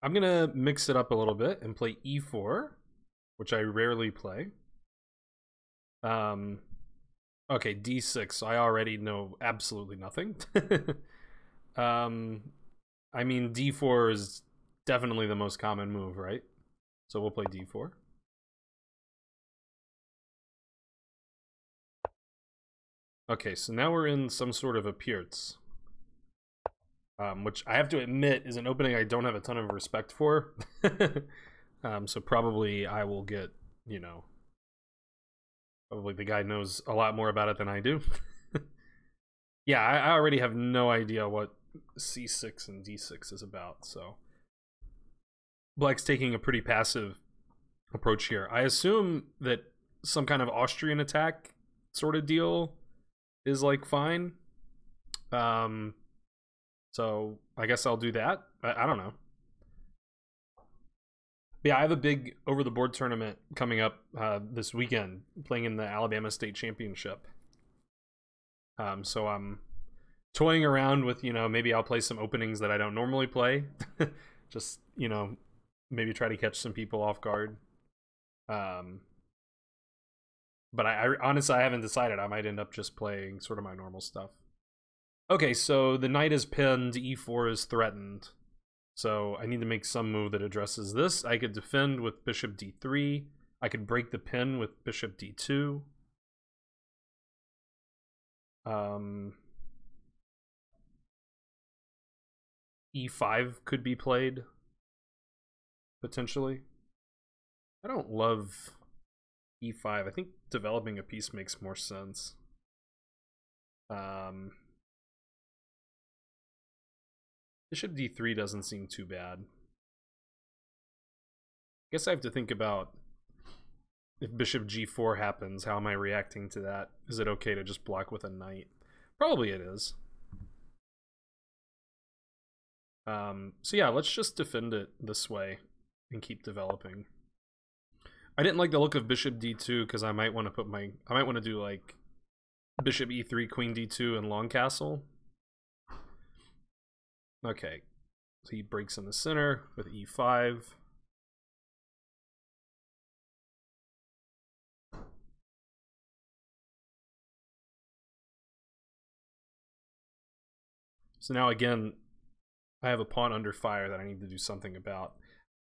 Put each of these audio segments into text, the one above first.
I'm gonna mix it up a little bit and play e4, which I rarely play. Okay, d6, so I already know absolutely nothing. I mean, d4 is definitely the most common move, right? So we'll play d4. Okay, so now we're in some sort of a Pierz, which I have to admit is an opening I don't have a ton of respect for. So probably I will get, you know, probably the guy knows a lot more about it than I do. Yeah, I already have no idea what c6 and d6 is about, so Black's taking a pretty passive approach here. I assume that some kind of Austrian attack sort of deal is like fine. So I guess I'll do that. I don't know. But yeah, I have a big over the board tournament coming up this weekend, playing in the Alabama State Championship. So I'm toying around with, you know, maybe I'll play some openings that I don't normally play. Just, you know, maybe try to catch some people off guard. But I honestly, I haven't decided. I might end up just playing sort of my normal stuff. Okay, so the knight is pinned, e4 is threatened. So I need to make some move that addresses this. I could defend with bishop d3. I could break the pin with bishop d2. E5 could be played, potentially. I don't love e5. I think developing a piece makes more sense. Bishop d3 doesn't seem too bad. I guess I have to think about if bishop g4 happens, how am I reacting to that? Is it okay to just block with a knight? Probably it is. So yeah, let's just defend it this way and keep developing. I didn't like the look of bishop d2 because I might want to put my, I might want to do like bishop e3, queen d2, and long castle. Okay, so he breaks in the center with e5. So now again, I have a pawn under fire that I need to do something about.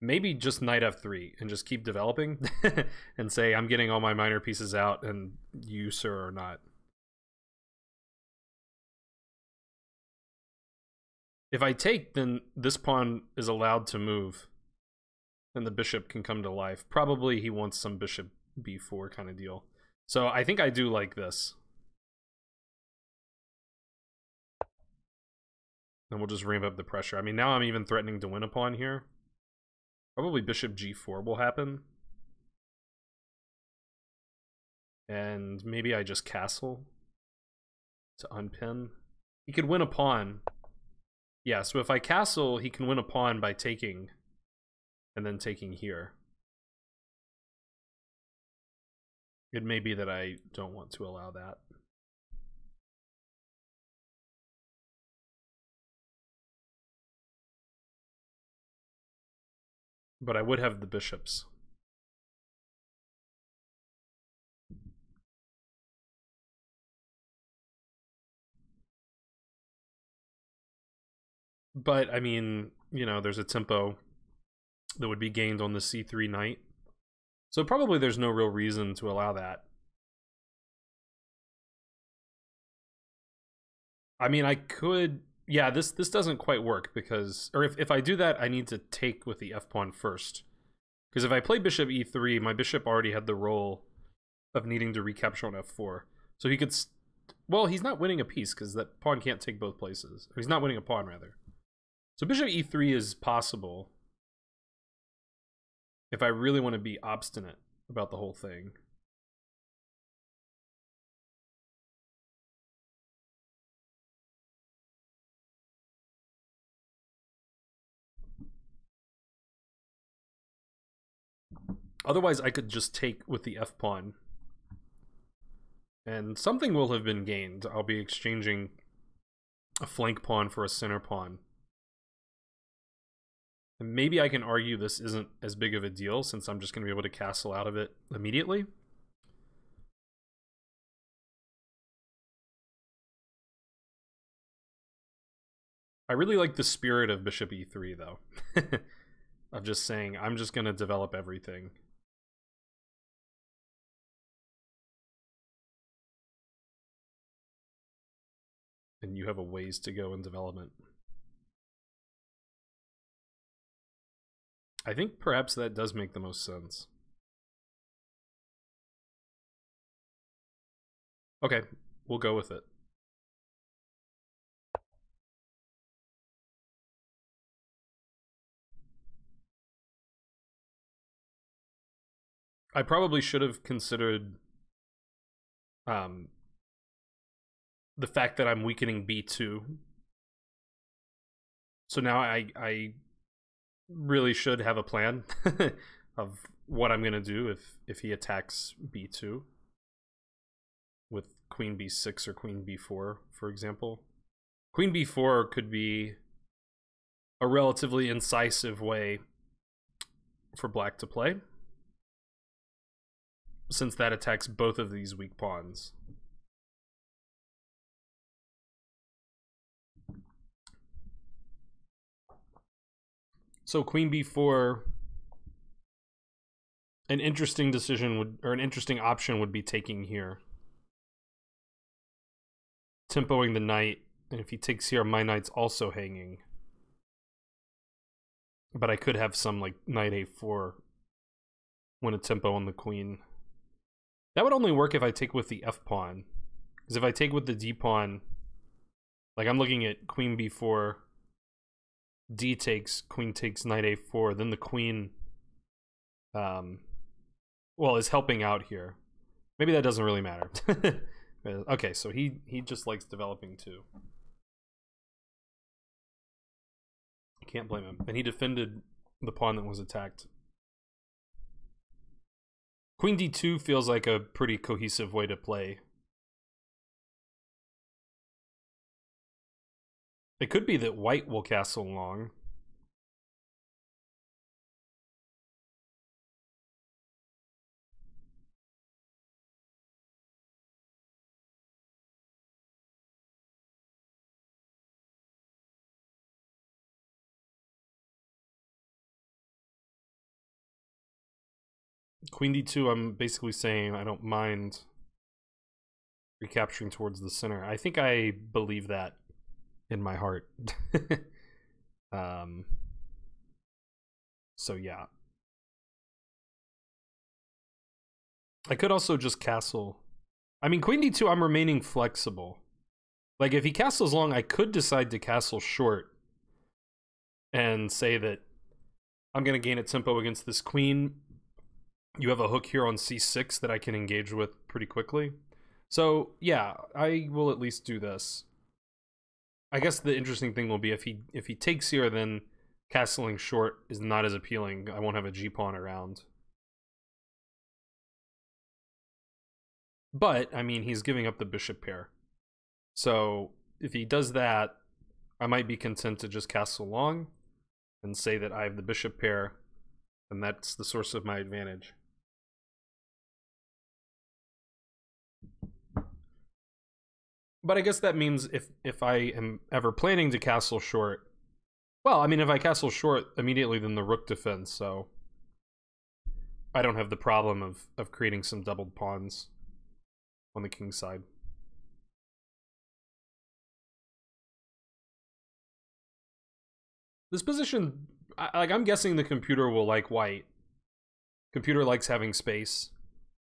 Maybe just knight f3 and just keep developing and say I'm getting all my minor pieces out and you, sir, are not. If I take, then this pawn is allowed to move and the bishop can come to life. Probably he wants some bishop b4 kind of deal. So I think I do like this. And we'll just ramp up the pressure. I mean, now I'm even threatening to win a pawn here. Probably bishop g4 will happen. And maybe I just castle to unpin. He could win a pawn. Yeah, so if I castle, he can win a pawn by taking and then taking here. It may be that I don't want to allow that. But I would have the bishops. But, I mean, you know, there's a tempo that would be gained on the c3 knight. So probably there's no real reason to allow that. I mean, I could... Yeah, this doesn't quite work because... Or if I do that, I need to take with the f-pawn first. Because if I play bishop e3, my bishop already had the role of needing to recapture on f4. So he could... Well, he's not winning a piece because that pawn can't take both places. Or he's not winning a pawn, rather. So bishop e3 is possible if I really want to be obstinate about the whole thing. Otherwise, I could just take with the f-pawn. And something will have been gained. I'll be exchanging a flank pawn for a center pawn. And maybe I can argue this isn't as big of a deal since I'm just going to be able to castle out of it immediately. I really like the spirit of bishop e3 though. Of just saying, I'm just going to develop everything. And you have a ways to go in development. I think perhaps that does make the most sense. Okay, we'll go with it. I probably should have considered the fact that I'm weakening b2. So now I really should have a plan of what I'm gonna do if he attacks b2 with queen b6 or queen b4, for example. Queen b4 could be a relatively incisive way for black to play, since that attacks both of these weak pawns. So queen b4, an interesting decision would, or an interesting option would be taking here. Tempoing the knight, and if he takes here, my knight's also hanging. But I could have some like knight a4 when a tempo on the queen. That would only work if I take with the f pawn. Because if I take with the d pawn, like I'm looking at queen b4, d takes, queen takes, knight a4, then the queen well, is helping out here. Maybe that doesn't really matter. Okay, so he just likes developing too. Can't blame him. And he defended the pawn that was attacked. Queen d2 feels like a pretty cohesive way to play. It could be that white will castle long. Queen d2, I'm basically saying I don't mind recapturing towards the center. I think I believe that in my heart. So yeah. I could also just castle. I mean, queen d2, I'm remaining flexible. Like, if he castles long, I could decide to castle short and say that I'm going to gain a tempo against this queen. You have a hook here on c6 that I can engage with pretty quickly. So, yeah, I will at least do this. I guess the interesting thing will be if he takes here, then castling short is not as appealing. I won't have a g-pawn around. But, I mean, he's giving up the bishop pair. So, if he does that, I might be content to just castle long and say that I have the bishop pair, and that's the source of my advantage. But I guess that means if I am ever planning to castle short, well, I mean, if I castle short immediately, then the rook defends, so I don't have the problem of creating some doubled pawns on the king's side. This position, I'm guessing the computer will like white. Computer likes having space.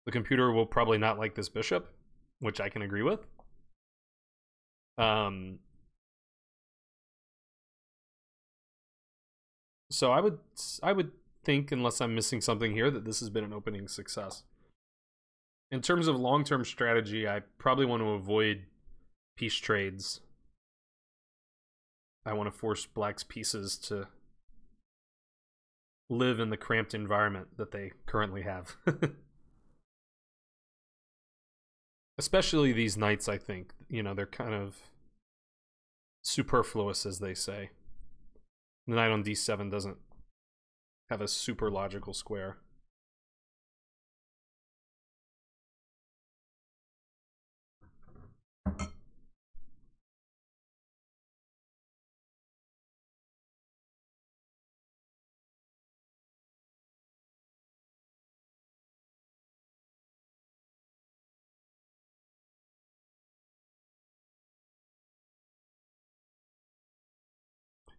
The computer will probably not like this bishop, which I can agree with. So I would think, unless I'm missing something here, that this has been an opening success. In terms of long-term strategy, I probably want to avoid piece trades. I want to force black's pieces to live in the cramped environment that they currently have. Especially these knights, I think. You know, they're kind of superfluous, as they say. The knight on d7 doesn't have a super logical square.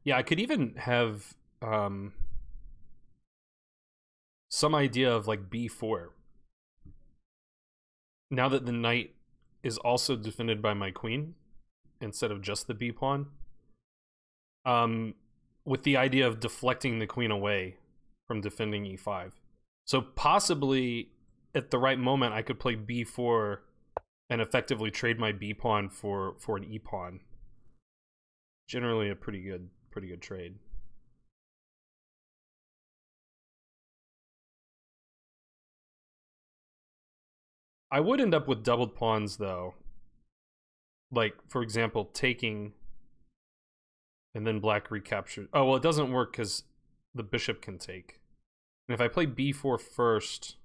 Yeah, I could even have some idea of like b4. Now that the knight is also defended by my queen instead of just the b pawn, with the idea of deflecting the queen away from defending e5. So possibly at the right moment I could play b4 and effectively trade my b pawn for an e pawn. Generally a pretty good trade. I would end up with doubled pawns though. Like, for example, taking and then black recaptures. Oh, well, it doesn't work because the bishop can take. And if I play b4 first,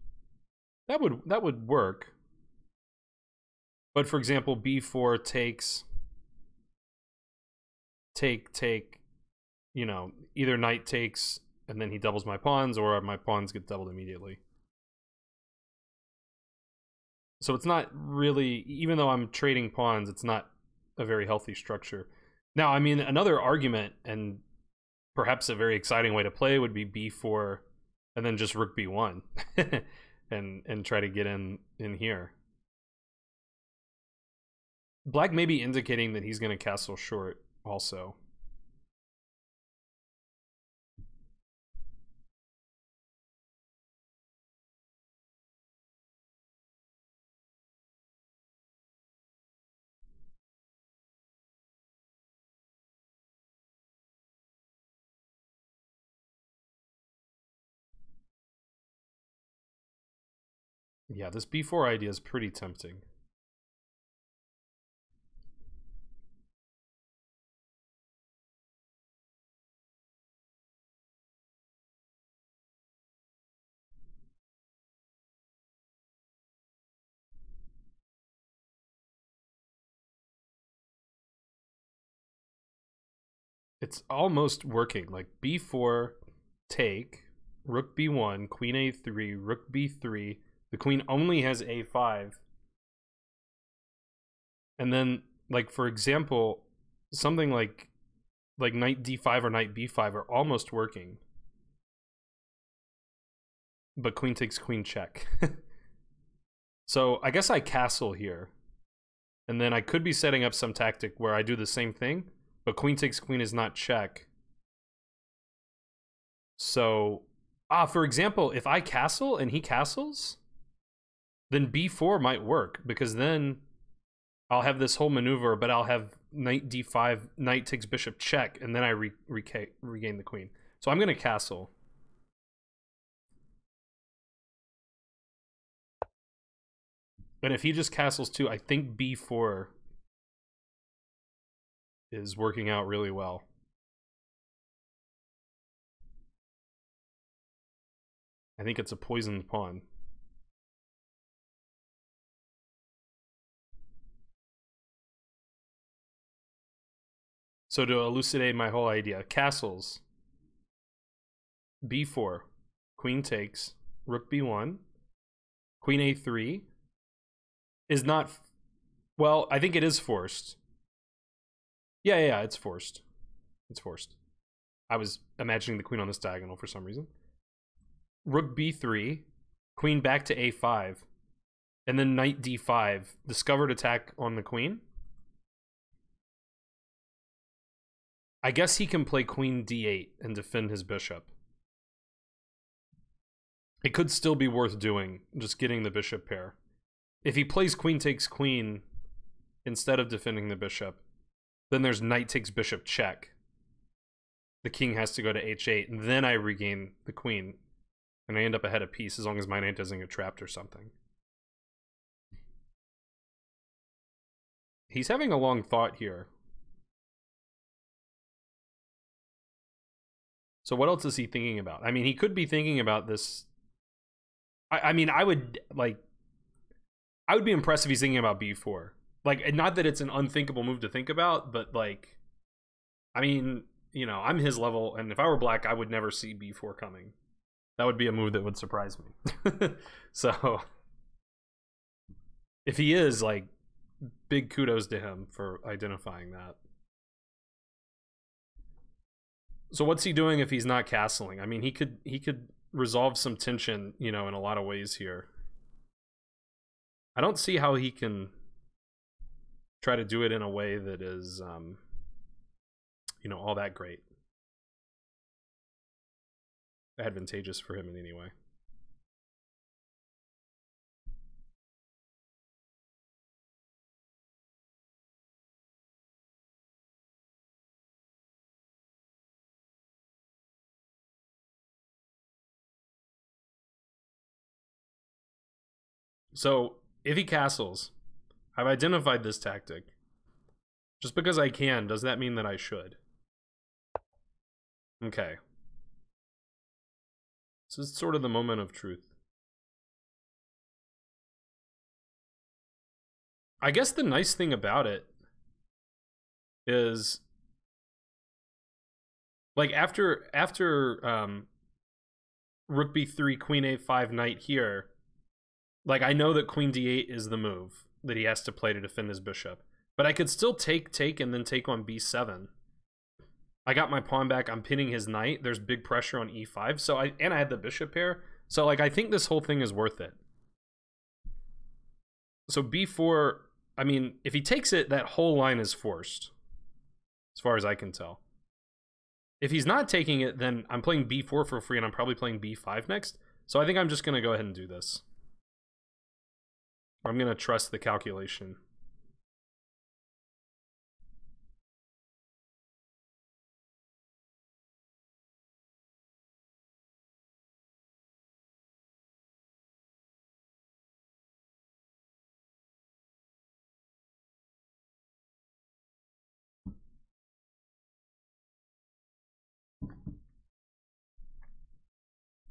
that would work. But for example, b4 takes, take, you know, either knight takes and then he doubles my pawns, or my pawns get doubled immediately. So it's not really, even though I'm trading pawns, it's not a very healthy structure. Now, I mean, another argument, and perhaps a very exciting way to play, would be b4 and then just rook b1 and try to get in here. Black may be indicating that he's going to castle short also. Yeah, this b4 idea is pretty tempting. It's almost working. Like b4, take, rook b1, queen a3, rook b3. The queen only has a5. And then, like, for example, something like knight d5 or knight b5 are almost working. But queen takes queen check. So I guess I castle here. And then I could be setting up some tactic where I do the same thing, but queen takes queen is not check. So, for example, if I castle and he castles, then b4 might work, because then I'll have this whole maneuver, but I'll have knight d5, knight takes bishop check, and then I regain the queen. So I'm going to castle. And if he just castles too, I think b4 is working out really well. I think it's a poisoned pawn. So to elucidate my whole idea, castles, b4, queen takes, rook b1, queen a3 is not, well, I think it is forced. Yeah, it's forced. It's forced. I was imagining the queen on this diagonal for some reason. Rook b3, queen back to a5, and then knight d5, discovered attack on the queen. I guess he can play queen d8 and defend his bishop. It could still be worth doing, just getting the bishop pair. If he plays queen takes queen instead of defending the bishop, then there's knight takes bishop check. The king has to go to h8, and then I regain the queen, and I end up ahead of piece as long as my knight doesn't get trapped or something. He's having a long thought here. So what else is he thinking about? I mean, he could be thinking about this. I mean, I would be impressed if he's thinking about b4. Like, not that it's an unthinkable move to think about, but like, I mean, you know, I'm his level, and if I were black, I would never see b4 coming. That would be a move that would surprise me. So, if he is, like, big kudos to him for identifying that. So what's he doing if he's not castling? I mean, he could resolve some tension, you know, in a lot of ways here. I don't see how he can try to do it in a way that is, you know, all that great. Advantageous for him in any way. So, if he castles, I've identified this tactic. Just because I can, does that mean that I should? Okay. This is sort of the moment of truth. I guess the nice thing about it is, like, after rook b3, queen a5, knight here, like, I know that queen d8 is the move that he has to play to defend his bishop. But I could still take, and then take on b7. I got my pawn back. I'm pinning his knight. There's big pressure on e5. So I had the bishop pair. So, like, I think this whole thing is worth it. So b4, I mean, if he takes it, that whole line is forced, as far as I can tell. If he's not taking it, then I'm playing b4 for free, and I'm probably playing b5 next. So I think I'm just going to go ahead and do this. I'm going to trust the calculation.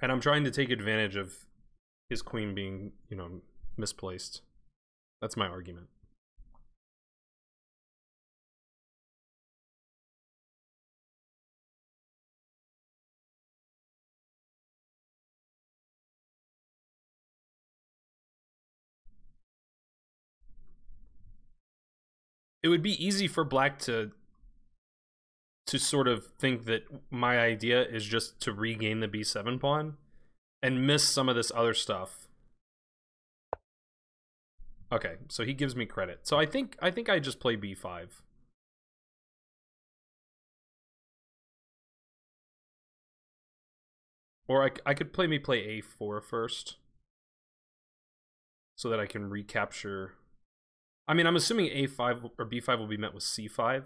And I'm trying to take advantage of his queen being, you know, misplaced. That's my argument. It would be easy for black to sort of think that my idea is just to regain the b7 pawn and miss some of this other stuff. Okay, so he gives me credit. So I think I just play b5. Or I could play a4 first, so that I can recapture. I mean, I'm assuming a5 or b5 will be met with c5.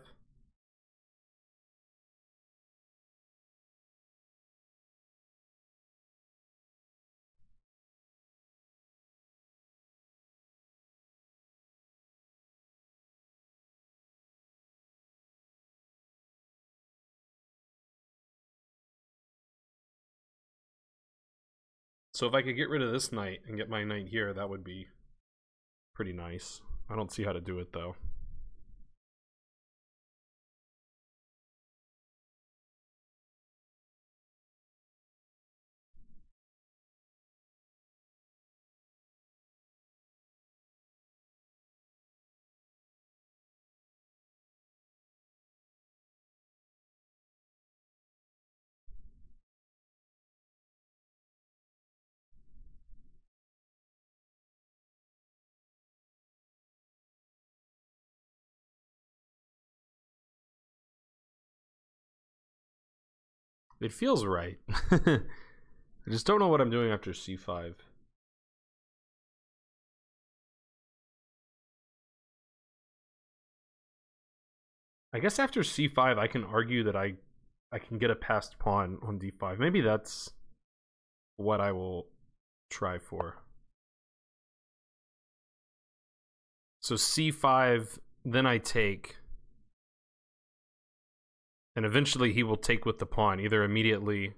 So if I could get rid of this knight and get my knight here, that would be pretty nice. I don't see how to do it, though. It feels right. I just don't know what I'm doing after c5. I guess after c5, I can argue that I can get a passed pawn on d5. Maybe that's what I will try for. So c5, then I take. And eventually he will take with the pawn, either immediately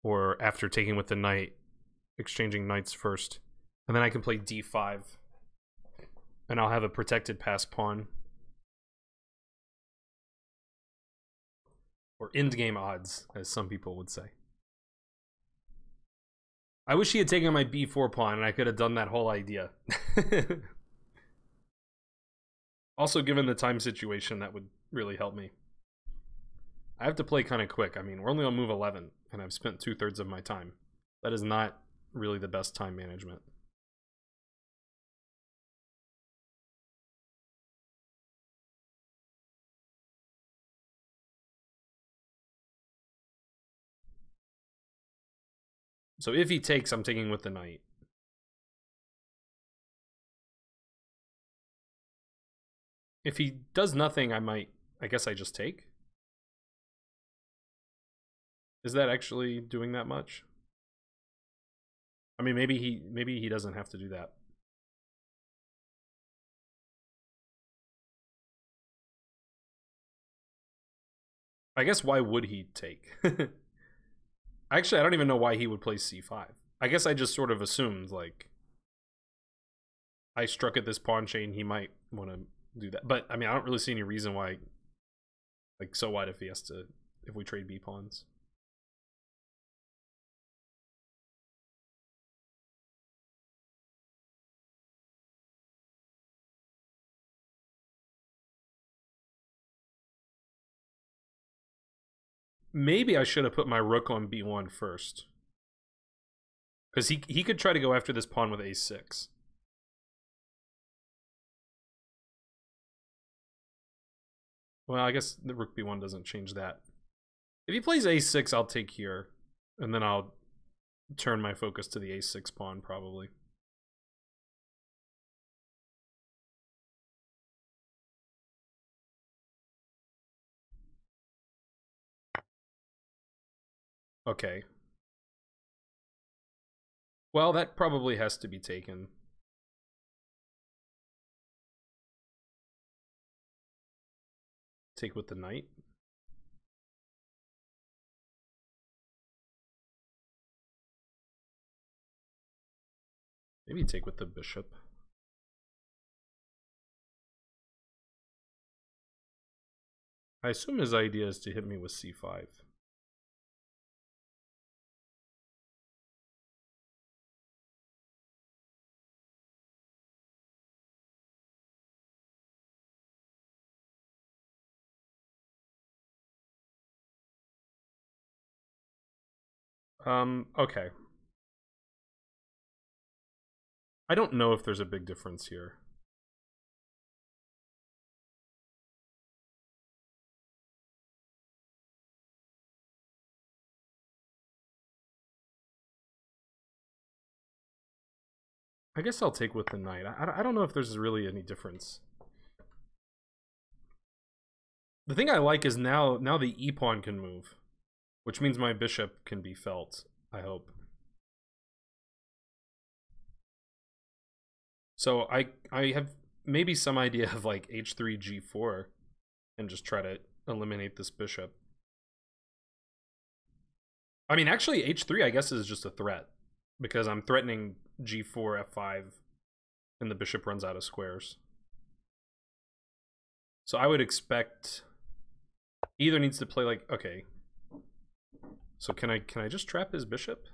or after taking with the knight, exchanging knights first. And then I can play d5. And I'll have a protected pass pawn. Or endgame odds, as some people would say. I wish he had taken my b4 pawn and I could have done that whole idea. Also, given the time situation, that would really help me. I have to play kind of quick. I mean, we're only on move 11, and I've spent 2/3 of my time. That is not really the best time management. So if he takes, I'm taking with the knight. If he does nothing, I guess I just take. Is that actually doing that much? I mean, maybe he doesn't have to do that. I guess why would he take? Actually, I don't even know why he would play c5. I guess I just sort of assumed, like, I struck at this pawn chain, he might want to do that. But, I mean, I don't really see any reason why, like, so what if he has to, if we trade b pawns? Maybe I should have put my rook on b1 first. Because he could try to go after this pawn with a6. Well, I guess the rook b1 doesn't change that. If he plays a6, I'll take here. And then I'll turn my focus to the a6 pawn, probably. Okay. Well, that probably has to be taken. Take with the knight. Maybe take with the bishop. I assume his idea is to hit me with c5. Okay. I don't know if there's a big difference here. I guess I'll take with the knight. I don't know if there's really any difference. The thing I like is now the e-pawn can move, which means my bishop can be felt, I hope. So I have maybe some idea of like h3, g4, and just try to eliminate this bishop. I mean, actually, h3, I guess, is just a threat, because I'm threatening g4, f5, and the bishop runs out of squares. So I would expect he either needs to play like, okay. So can I just trap his bishop?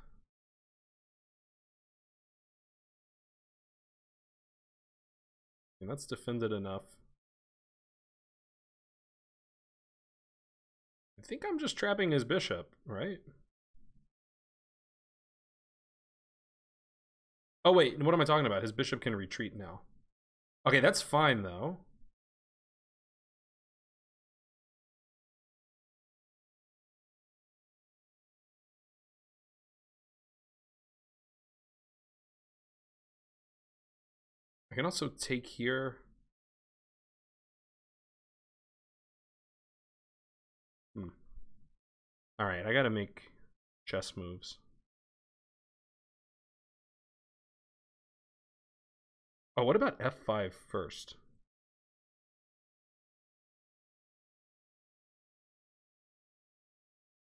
And that's defended enough. I think I'm just trapping his bishop, right? Oh wait, what am I talking about? His bishop can retreat now. Okay, that's fine though. I can also take here. All right, I gotta make chess moves. Oh, what about f5 first?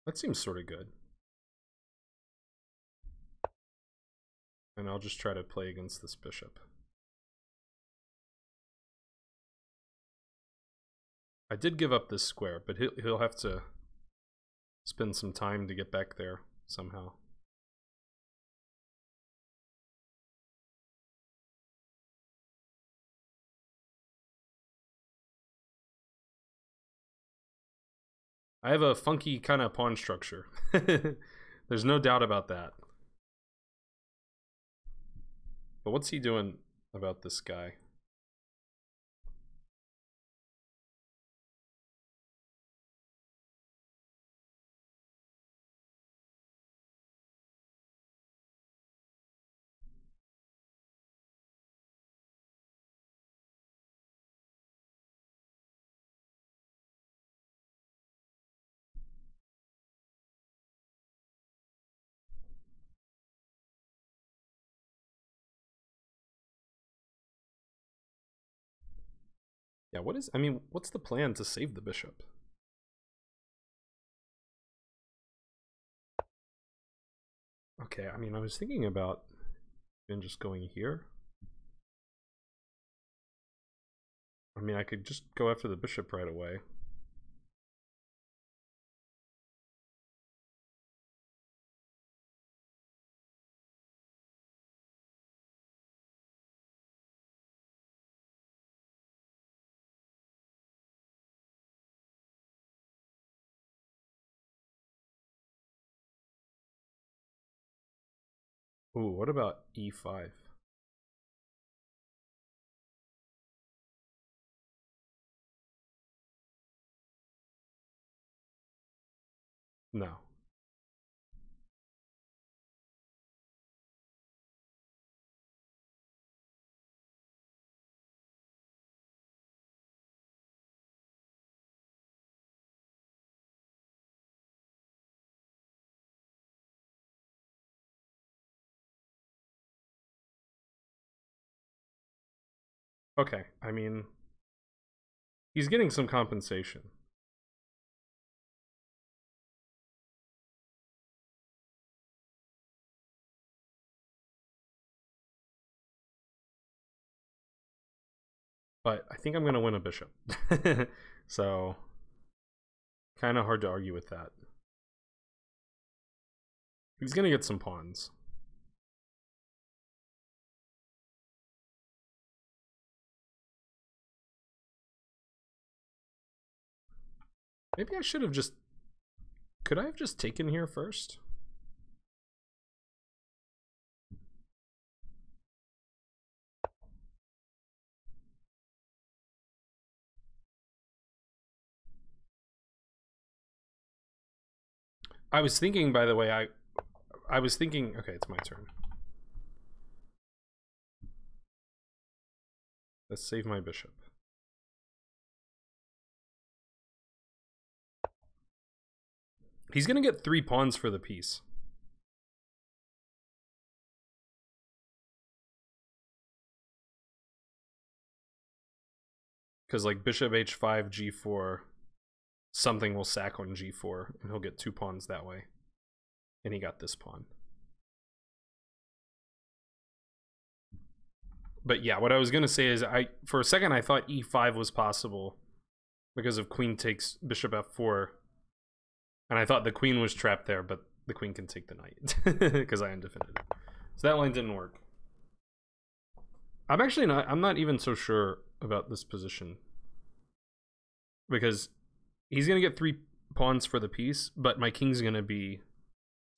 That seems sort of good. And I'll just try to play against this bishop. I did give up this square, but he'll have to spend some time to get back there somehow. I have a funky kind of pawn structure. There's no doubt about that. But what's he doing about this guy? Yeah, what's the plan to save the bishop? Okay, I mean, I was thinking about just going here. I mean, I could just go after the bishop right away. Ooh, what about e5? No. Okay, I mean, he's getting some compensation. But I think I'm going to win a bishop. So, kind of hard to argue with that. He's going to get some pawns. Maybe I should have just... Could I have just taken here first? I was thinking, by the way, I was thinking... Okay, it's my turn. Let's save my bishop. He's going to get 3 pawns for the piece. Because, like, bishop h5, g4, something will sack on g4, and he'll get 2 pawns that way. And he got this pawn. But yeah, what I was going to say is, for a second, I thought e5 was possible because of queen takes bishop f4. And I thought the queen was trapped there, but the queen can take the knight because I undefended. So that line didn't work. I'm not even so sure about this position. Because he's going to get 3 pawns for the piece, but my king's going to be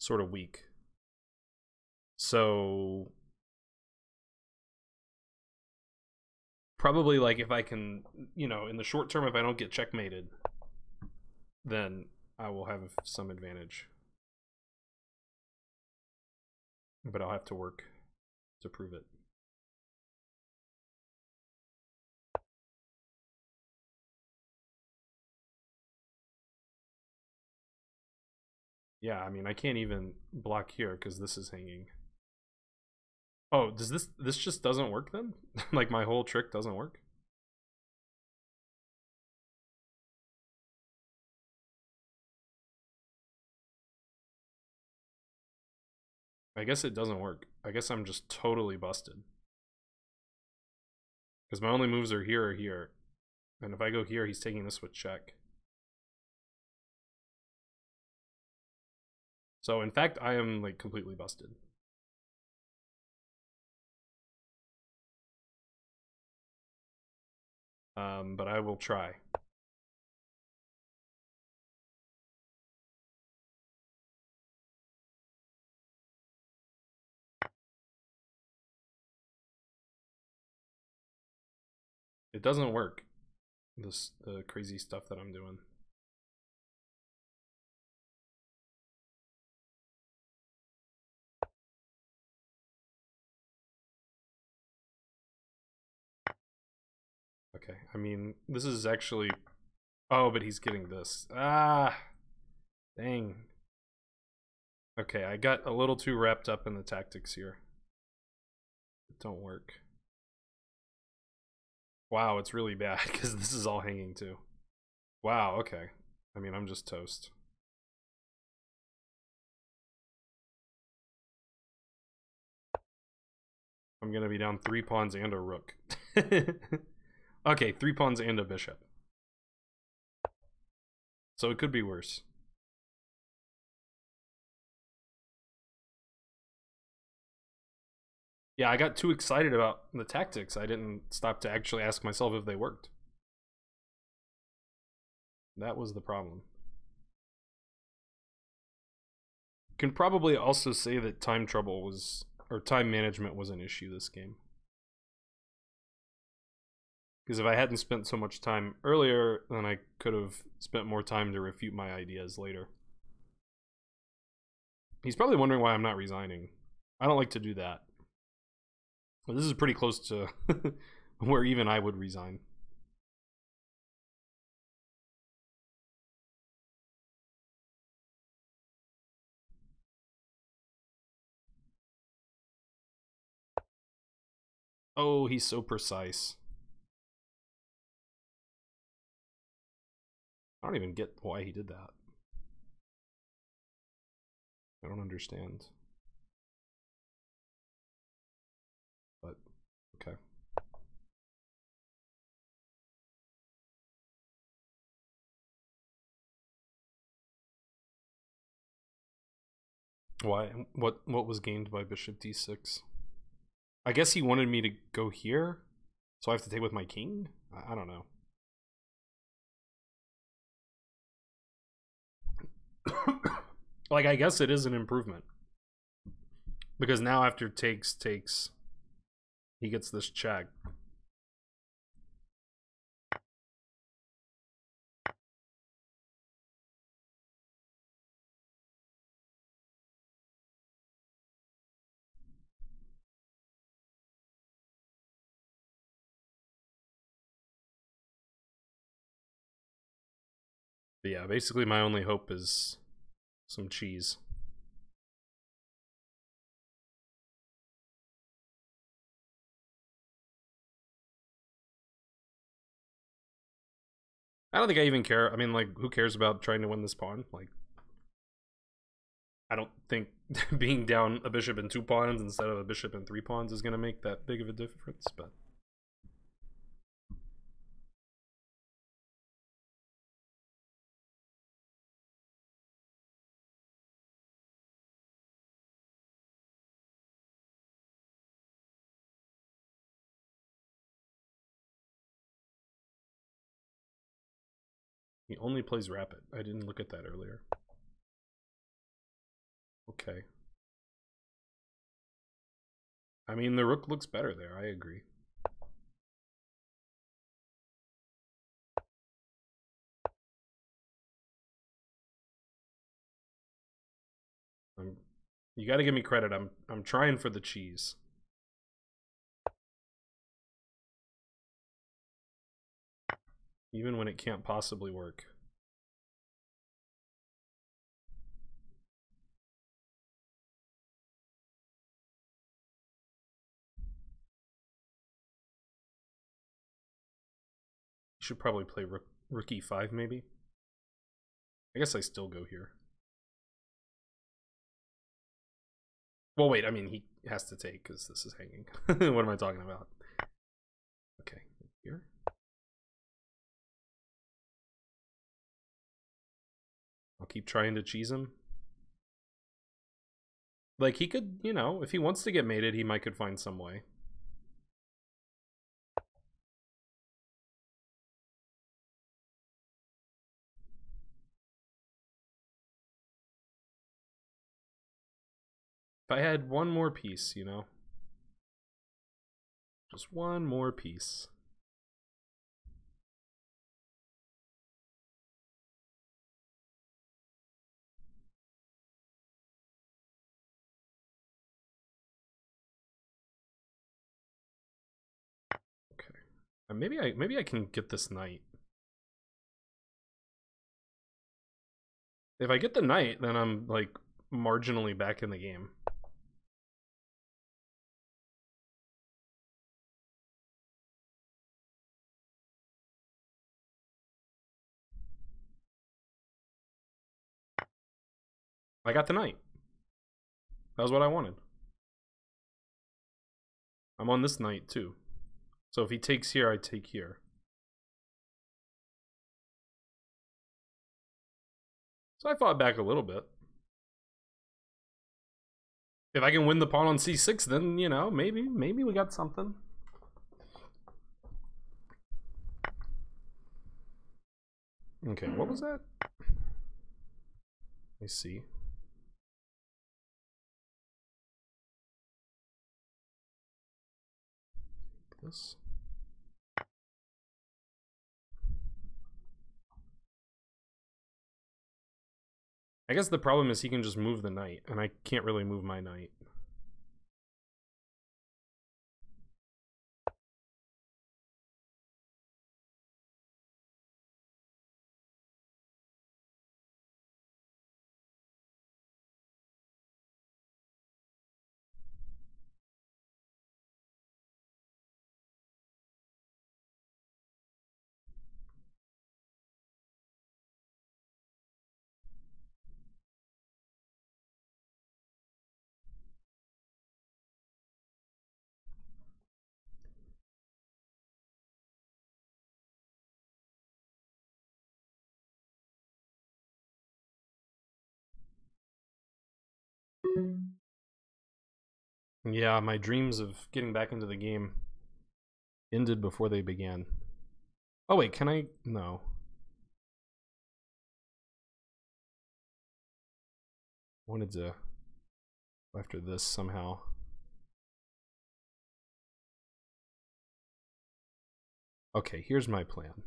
sort of weak. So probably, like, if I can, you know, in the short term, if I don't get checkmated, then I will have some advantage. But I'll have to work to prove it. Yeah, I mean, I can't even block here because this is hanging. Oh, does this just doesn't work then? Like, my whole trick doesn't work? I guess it doesn't work. I guess I'm just totally busted. Because my only moves are here or here. And if I go here, he's taking this with check. So in fact, I am like completely busted. But I will try. It doesn't work. The crazy stuff that I'm doing. Okay, I mean, this is actually... Oh, but he's getting this. Ah! Dang. Okay, I got a little too wrapped up in the tactics here. It don't work. Wow, it's really bad because this is all hanging too. Wow, okay. I mean, I'm just toast. I'm gonna be down 3 pawns and a rook. Okay, 3 pawns and a bishop. So it could be worse. Yeah, I got too excited about the tactics. I didn't stop to actually ask myself if they worked. That was the problem. You can probably also say that time trouble was, or time management was an issue this game. Because if I hadn't spent so much time earlier, then I could have spent more time to refute my ideas later. He's probably wondering why I'm not resigning. I don't like to do that. But this is pretty close to where even I would resign. Oh, he's so precise. I don't even get why he did that. I don't understand. But, okay. Why? What was gained by bishop d6? I guess he wanted me to go here, so I have to take with my king? I don't know. Like, I guess it is an improvement. Because now after takes, he gets this check. But yeah, basically my only hope is some cheese. I don't think I even care. I mean, like, who cares about trying to win this pawn? Like, I don't think being down a bishop and 2 pawns instead of a bishop and 3 pawns is going to make that big of a difference, but... He only plays rapid. I didn't look at that earlier. Okay. I mean, the rook looks better there. I agree. You got to give me credit. I'm trying for the cheese. Even when it can't possibly work. Should probably play rook e5 maybe. I guess I still go here. Well, wait, I mean, he has to take because this is hanging. What am I talking about? Okay, here. I'll keep trying to cheese him. Like, he could, you know, if he wants to get mated, he might could find some way. If I had one more piece, you know? Just one more piece. Okay. And maybe I can get this knight. If I get the knight, then I'm like marginally back in the game. I got the knight. That was what I wanted. I'm on this knight too. So if he takes here, I take here. So I fought back a little bit. If I can win the pawn on c6, then, you know, maybe we got something. Okay, what was that? I see. This. I guess the problem is he can just move the knight, and I can't really move my knight. Yeah, my dreams of getting back into the game ended before they began. Oh wait, can I? No. I wanted to go after this somehow. Okay, here's my plan.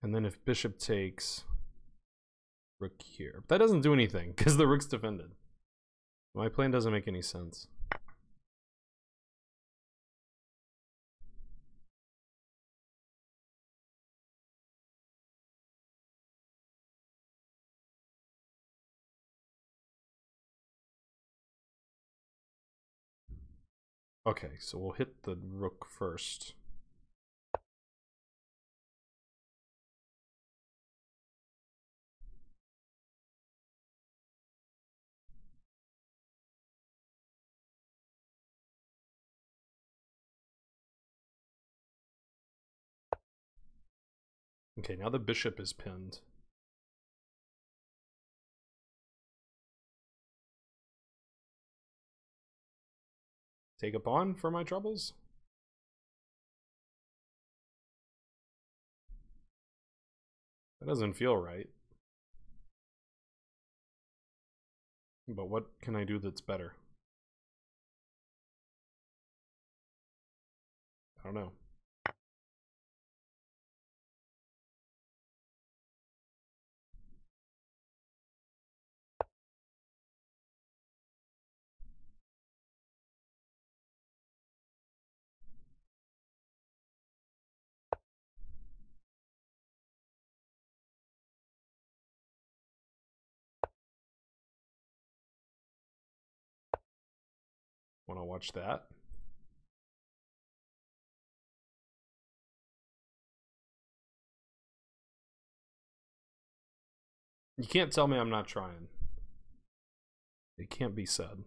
And then if bishop takes, rook here. But that doesn't do anything because the rook's defended. My plan doesn't make any sense. Okay, so we'll hit the rook first. Okay, now the bishop is pinned. Take a pawn for my troubles? That doesn't feel right. But what can I do that's better? I don't know. Want to watch that? You can't tell me I'm not trying. It can't be said.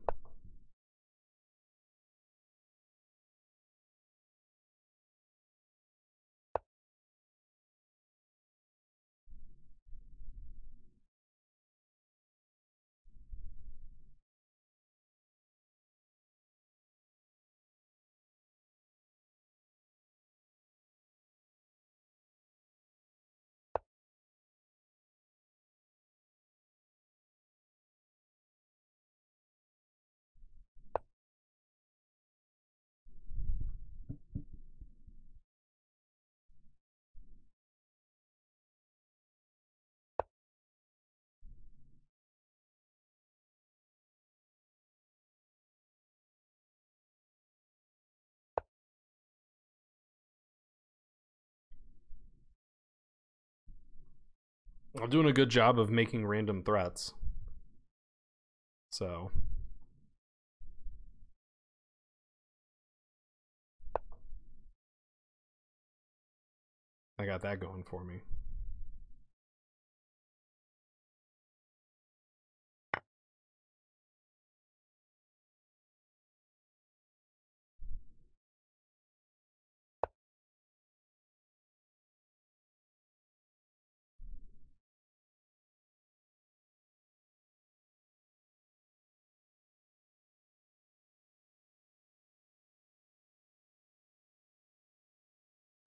I'm doing a good job of making random threats. So I got that going for me.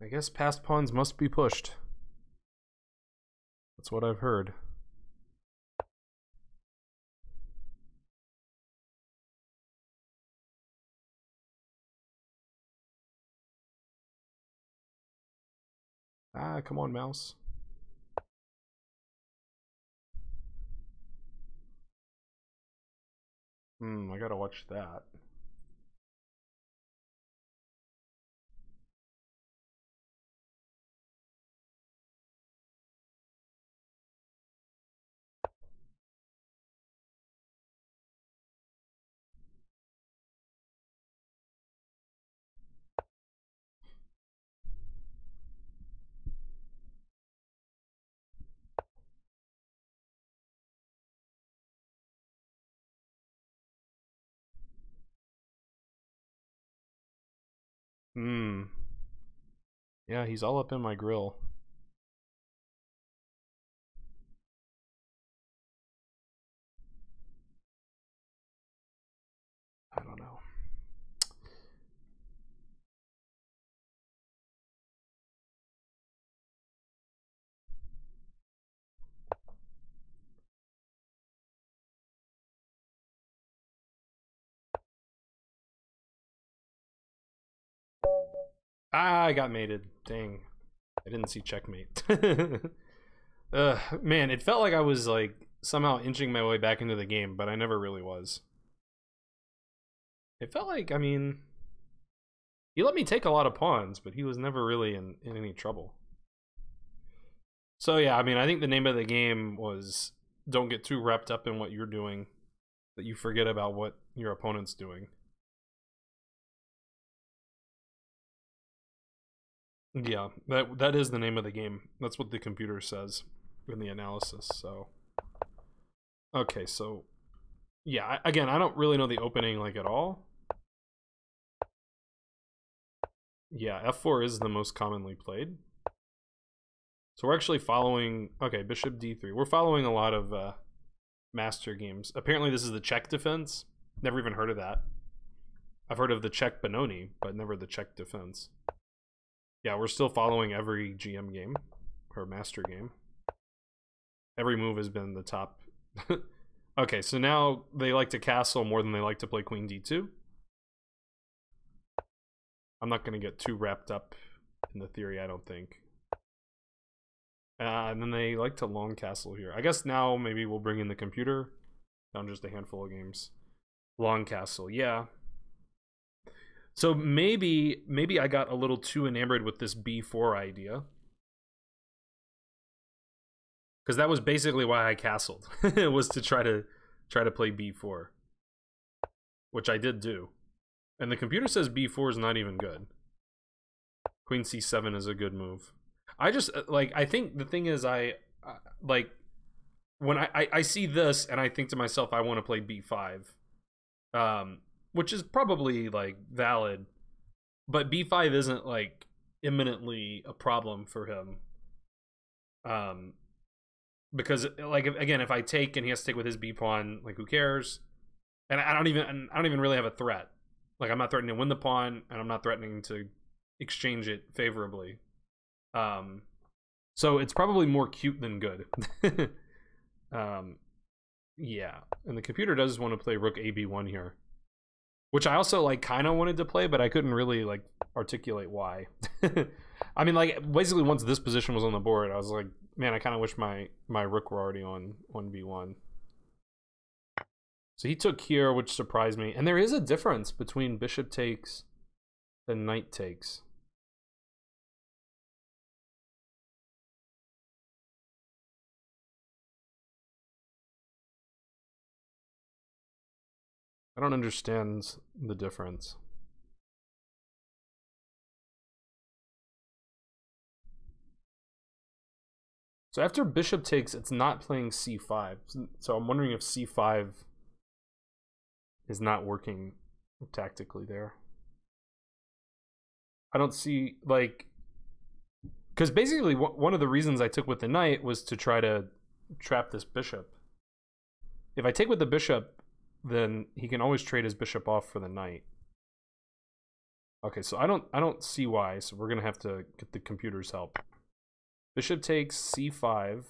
I guess past pawns must be pushed. That's what I've heard. Ah, come on, mouse. I gotta watch that. Yeah, he's all up in my grill. I don't know. Ah, I got mated. Dang. I didn't see checkmate. Man, it felt like I was like somehow inching my way back into the game, but I never really was. It felt like, I mean, he let me take a lot of pawns, but he was never really in any trouble. So yeah, I mean, I think the name of the game was don't get too wrapped up in what you're doing that you forget about what your opponent's doing. Yeah, that is the name of the game. That's what the computer says in the analysis. So okay, so yeah, again, I don't really know the opening like at all. Yeah, f4 is the most commonly played. So we're actually following, okay, bishop d3. We're following a lot of master games. Apparently this is the Czech defense. Never even heard of that. I've heard of the Czech Benoni, but never the Czech defense. Yeah, we're still following every GM game, or master game. Every move has been the top. Okay, so now they like to castle more than they like to play queen d2. I'm not going to get too wrapped up in the theory, I don't think. And then they like to long castle here. I guess now maybe we'll bring in the computer. Down just a handful of games. Long castle, yeah. So maybe I got a little too enamored with this b4 idea. Because that was basically why I castled. It was to try to play b4. Which I did do. And the computer says b4 is not even good. Queen c7 is a good move. I just, like, I think the thing is like, when I see this and I think to myself, I want to play b5, which is probably like valid, but b5 isn't like imminently a problem for him, because like again, if I take and he has to take with his b pawn, like who cares? And I don't even really have a threat. Like I'm not threatening to win the pawn, and I'm not threatening to exchange it favorably. So it's probably more cute than good. Yeah, and the computer does want to play rook ab1 here, which I also like kind of wanted to play, but I couldn't really like articulate why. I mean, like basically once this position was on the board, I was like, man, I kind of wish my rook were already on b1. So he took here, which surprised me, and there is a difference between bishop takes and knight takes. I don't understand the difference. So after bishop takes, it's not playing c5. So I'm wondering if c5 is not working tactically there. I don't see, like, because basically one of the reasons I took with the knight was to try to trap this bishop. If I take with the bishop, then he can always trade his bishop off for the knight. Okay, so I don't see why, so we're gonna have to get the computer's help. Bishop takes c5.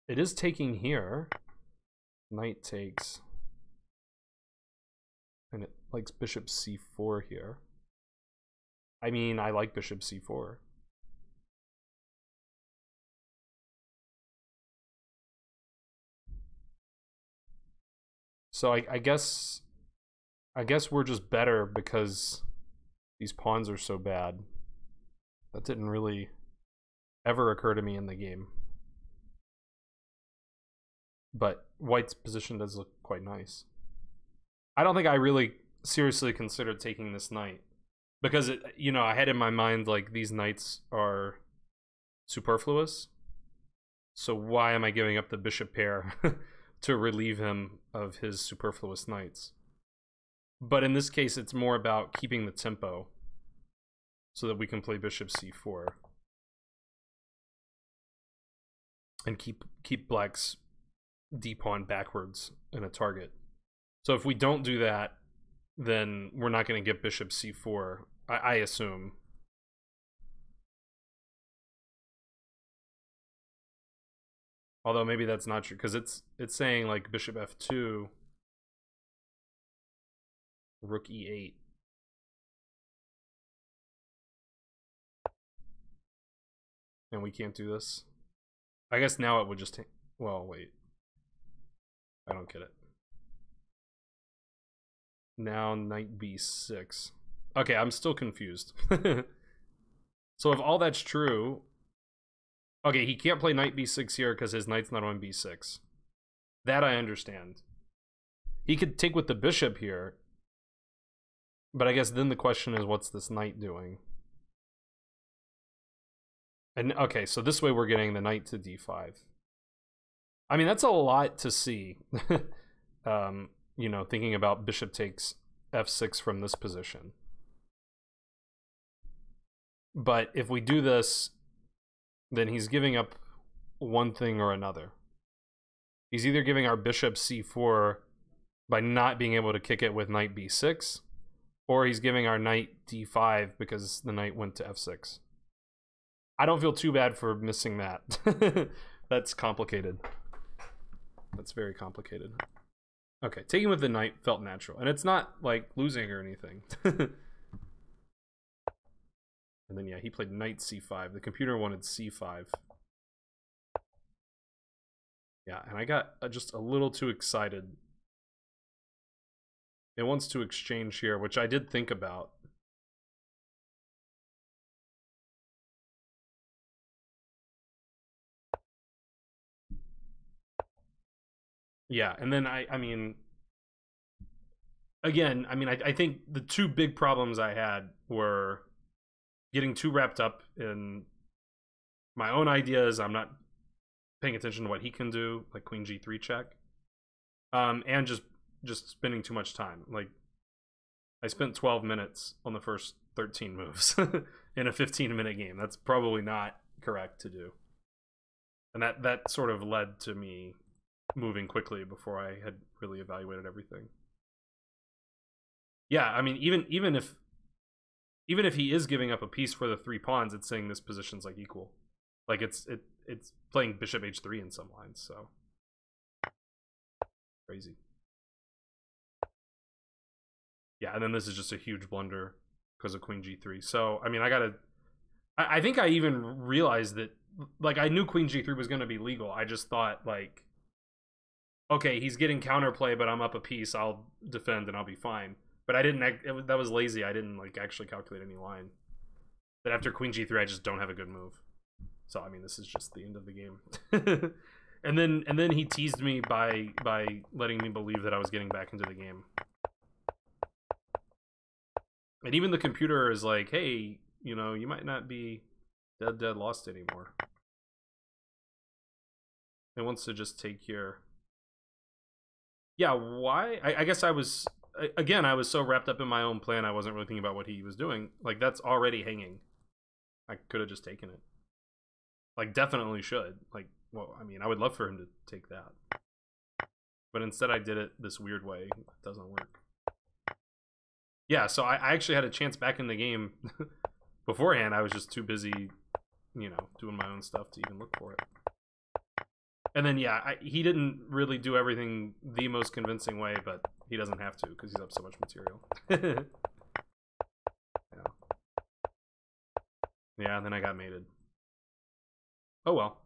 It is taking here. Knight takes. And it likes bishop c4 here. I mean, I like bishop c4. So I guess we're just better because these pawns are so bad. That didn't really ever occur to me in the game. But white's position does look quite nice. I don't think I really seriously considered taking this knight because it, you know, I had in my mind like these knights are superfluous. So why am I giving up the bishop pair to relieve him of his superfluous knights? But in this case, it's more about keeping the tempo so that we can play bishop c4 and keep black's d pawn backwards in a target. So if we don't do that, then we're not going to get bishop c4, I assume. Although maybe that's not true, because it's saying like bishop f2, rook e8. And we can't do this. I guess now it would just take, well, wait. I don't get it. Now knight b6. Okay, I'm still confused. So if all that's true, okay, he can't play knight b6 here because his knight's not on b6. That I understand. He could take with the bishop here, but I guess then the question is, what's this knight doing? And okay, so this way we're getting the knight to d5. I mean, that's a lot to see. You know, thinking about bishop takes f6 from this position. But if we do this, then he's giving up one thing or another. He's either giving our bishop c4 by not being able to kick it with knight b6, or he's giving our knight d5 because the knight went to f6. I don't feel too bad for missing that. That's complicated. That's very complicated. Okay, taking with the knight felt natural, and it's not like losing or anything. And then yeah, he played knight c5. The computer wanted c5. Yeah, and I got just a little too excited. It wants to exchange here, which I did think about. Yeah, and then I mean, again, I mean, I think the two big problems I had were getting too wrapped up in my own ideas. I'm not paying attention to what he can do, like queen g3 check, and just spending too much time. Like, I spent 12 minutes on the first 13 moves in a 15-minute game. That's probably not correct to do, and that sort of led to me moving quickly before I had really evaluated everything. Yeah, I mean, even if he is giving up a piece for the 3 pawns, it's saying this position's like equal. Like, it's playing bishop h3 in some lines, so crazy. Yeah, and then this is just a huge blunder because of queen g3. So I mean, I think I even realized that, like, I knew queen g3 was going to be legal. I just thought, like, okay, he's getting counterplay, but I'm up a piece. I'll defend and I'll be fine. But I didn't. That was lazy. I didn't, like, actually calculate any line. That after queen g3, I just don't have a good move. So I mean, this is just the end of the game. and then he teased me by letting me believe that I was getting back into the game. And even the computer is like, hey, you know, you might not be dead lost anymore. It wants to just take here. Yeah, why? I guess I was so wrapped up in my own plan, I wasn't really thinking about what he was doing. Like, that's already hanging. I could have just taken it. Like, definitely should. Like, well, I mean, I would love for him to take that. But instead I did it this weird way. It doesn't work. Yeah, so I actually had a chance back in the game. Beforehand, I was just too busy, you know, doing my own stuff to even look for it. And then, yeah, he didn't really do everything the most convincing way, but he doesn't have to because he's up so much material. Yeah. Yeah, and then I got mated. Oh well.